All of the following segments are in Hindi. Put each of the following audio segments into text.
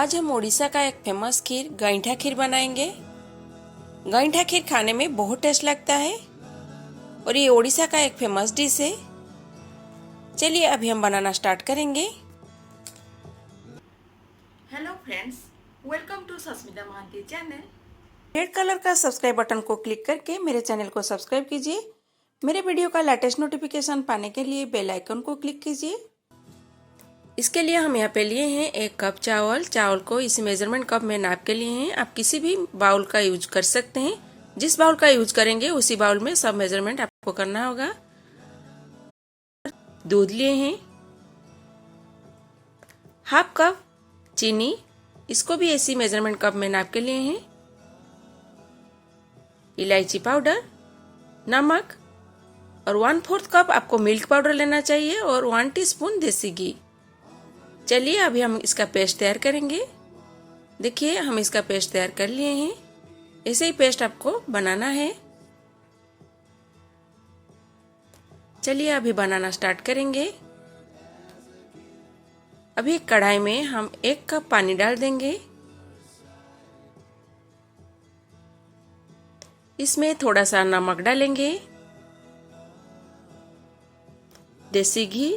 आज हम उड़ीसा का एक फेमस खीर गईठा खीर बनाएंगे। गईठा खीर खाने में बहुत टेस्ट लगता है और ये उड़ीसा का एक फेमस डिश है। चलिए अभी हम बनाना स्टार्ट करेंगे। Hello friends, welcome to Sasmita Mahanti channel. Red colour का सब्सक्राइब बटन को क्लिक करके मेरे चैनल को सब्सक्राइब कीजिए। मेरे वीडियो का लेटेस्ट नोटिफिकेशन पाने के लिए बेल आइकन को क्लिक कीजिए। इसके लिए हम यहाँ पे लिए हैं 1 कप चावल। चावल को इस मेजरमेंट कप में नाप के लिए हैं। आप किसी भी बाउल का यूज कर सकते हैं। जिस बाउल का यूज करेंगे उसी बाउल में सब मेजरमेंट आपको करना होगा। दूध लिए हैं, हाफ कप चीनी, इसको भी ऐसी मेजरमेंट कप में नाप के लिए हैं। इलायची पाउडर, नमक और 1/4 कप आपको मिल्क पाउडर लेना चाहिए और 1 टीस्पून देसी घी। चलिए अभी हम इसका पेस्ट तैयार करेंगे। देखिए हम इसका पेस्ट तैयार कर लिए हैं। ऐसे ही पेस्ट आपको बनाना है। चलिए अभी बनाना स्टार्ट करेंगे। अभी एक कढ़ाई में हम 1 कप पानी डाल देंगे। इसमें थोड़ा सा नमक डालेंगे, देसी घी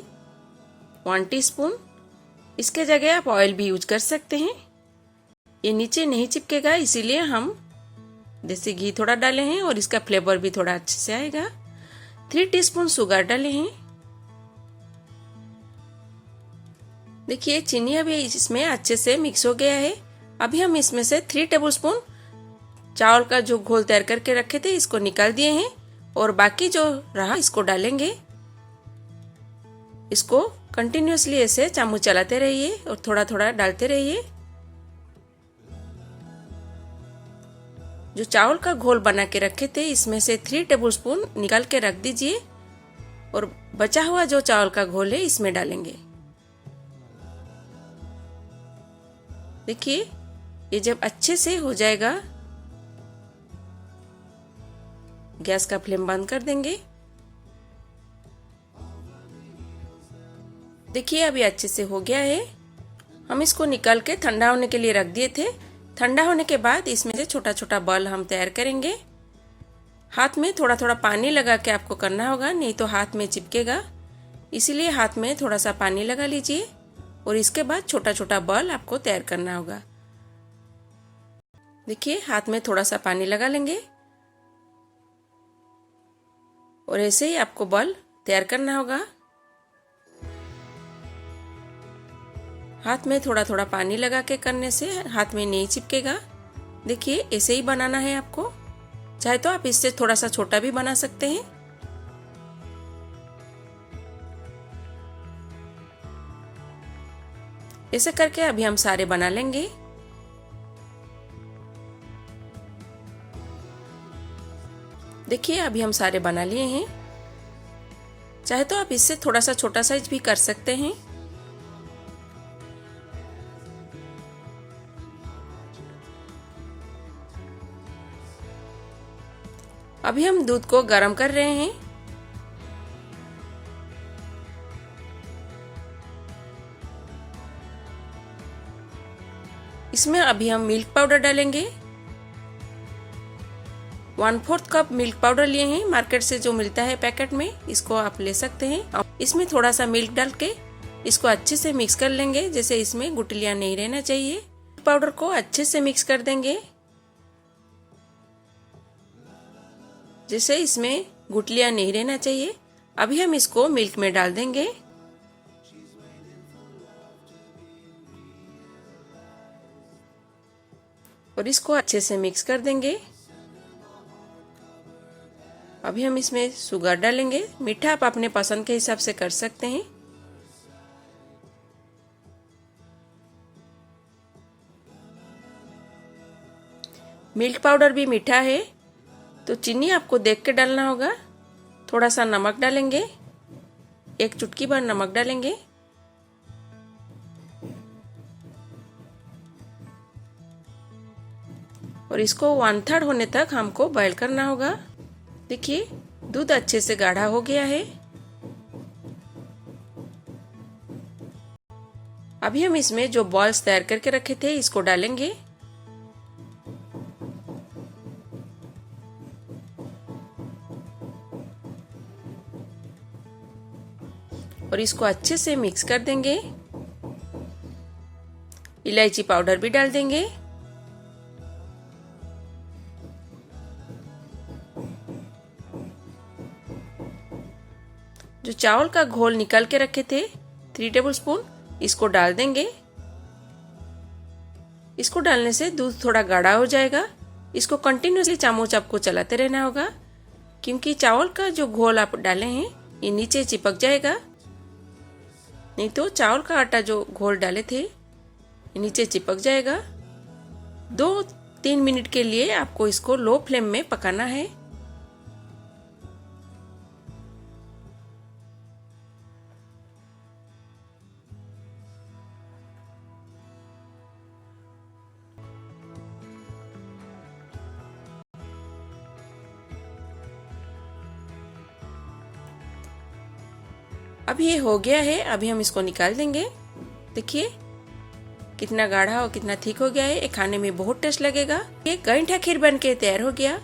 1 टीस्पून। इसके जगह आप ऑयल भी यूज कर सकते हैं। ये नीचे नहीं चिपकेगा, इसीलिए हम देसी घी थोड़ा डाले हैं और इसका फ्लेवर भी थोड़ा अच्छे से आएगा। 3 टीस्पून शुगर डाले हैं। देखिए चीनी अभी इसमें अच्छे से मिक्स हो गया है। अभी हम इसमें से 3 टेबलस्पून चावल का जो घोल तैयार करके रखे थे इसको निकाल दिए हैं और बाकी जो रहा इसको डालेंगे। इसको कंटिन्यूअसली ऐसे चामच चलाते रहिए और थोड़ा थोड़ा डालते रहिए। जो चावल का घोल बना के रखे थे इसमें से 3 टेबलस्पून निकाल के रख दीजिए और बचा हुआ जो चावल का घोल है इसमें डालेंगे। देखिए ये जब अच्छे से हो जाएगा, गैस का फ्लेम बंद कर देंगे। देखिए अभी अच्छे से हो गया है। हम इसको निकाल के ठंडा होने के लिए रख दिए थे। ठंडा होने के बाद इसमें से छोटा छोटा बॉल हम तैयार करेंगे। हाथ में थोड़ा थोड़ा पानी लगा के आपको करना होगा, नहीं तो हाथ में चिपकेगा। इसीलिए हाथ में थोड़ा सा पानी लगा लीजिए और इसके बाद छोटा छोटा बॉल आपको तैयार करना होगा। देखिए हाथ में थोड़ा सा पानी लगा लेंगे और ऐसे ही आपको बॉल तैयार करना होगा। हाथ में थोड़ा थोड़ा पानी लगा के करने से हाथ में नहीं चिपकेगा। देखिए ऐसे ही बनाना है आपको। चाहे तो आप इससे थोड़ा सा छोटा भी बना सकते हैं। ऐसे करके अभी हम सारे बना लेंगे। देखिए अभी हम सारे बना लिए हैं। चाहे तो आप इससे थोड़ा सा छोटा साइज भी कर सकते हैं। अभी हम दूध को गर्म कर रहे हैं। इसमें अभी हम मिल्क पाउडर डालेंगे। 1/4 कप मिल्क पाउडर लिए हैं। मार्केट से जो मिलता है पैकेट में, इसको आप ले सकते हैं। इसमें थोड़ा सा मिल्क डाल के इसको अच्छे से मिक्स कर लेंगे, जैसे इसमें गुठलियां नहीं रहना चाहिए। पाउडर को अच्छे से मिक्स कर देंगे, जैसे इसमें गुठलियां नहीं रहना चाहिए। अभी हम इसको मिल्क में डाल देंगे और इसको अच्छे से मिक्स कर देंगे। अभी हम इसमें शुगर डालेंगे। मीठा आप अपने पसंद के हिसाब से कर सकते हैं। मिल्क पाउडर भी मीठा है तो चीनी आपको देख के डालना होगा। थोड़ा सा नमक डालेंगे, 1 चुटकी भर नमक डालेंगे। और इसको 1/3 होने तक हमको बॉईल करना होगा। देखिए दूध अच्छे से गाढ़ा हो गया है। अभी हम इसमें जो बॉल्स तैयार करके रखे थे इसको डालेंगे। और इसको अच्छे से मिक्स कर देंगे। इलायची पाउडर भी डाल देंगे। जो चावल का घोल निकाल के रखे थे 3 टेबलस्पून, इसको डाल देंगे। इसको डालने से दूध थोड़ा गाढ़ा हो जाएगा। इसको कंटिन्यूसली चामच आपको चलाते रहना होगा, क्योंकि चावल का जो घोल आप डाले हैं ये नीचे चिपक जाएगा। नहीं तो चावल का आटा जो घोल डाले थे ये नीचे चिपक जाएगा। 2-3 मिनट के लिए आपको इसको लो फ्लेम में पकाना है। अब ये हो गया है। अभी हम इसको निकाल देंगे। देखिए कितना गाढ़ा और कितना थिक हो गया है। ये खाने में बहुत टेस्ट लगेगा। ये गईठा खीर बनके तैयार हो गया।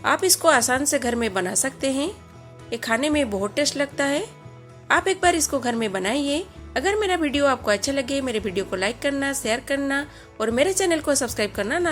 आप इसको आसान से घर में बना सकते हैं। ये खाने में बहुत टेस्ट लगता है। आप एक बार इसको घर में बनाइए। अगर मेरा वीडियो आपको अच्छा लगे, मेरे वीडियो को लाइक करना, शेयर करना और मेरे चैनल को सब्सक्राइब करना ना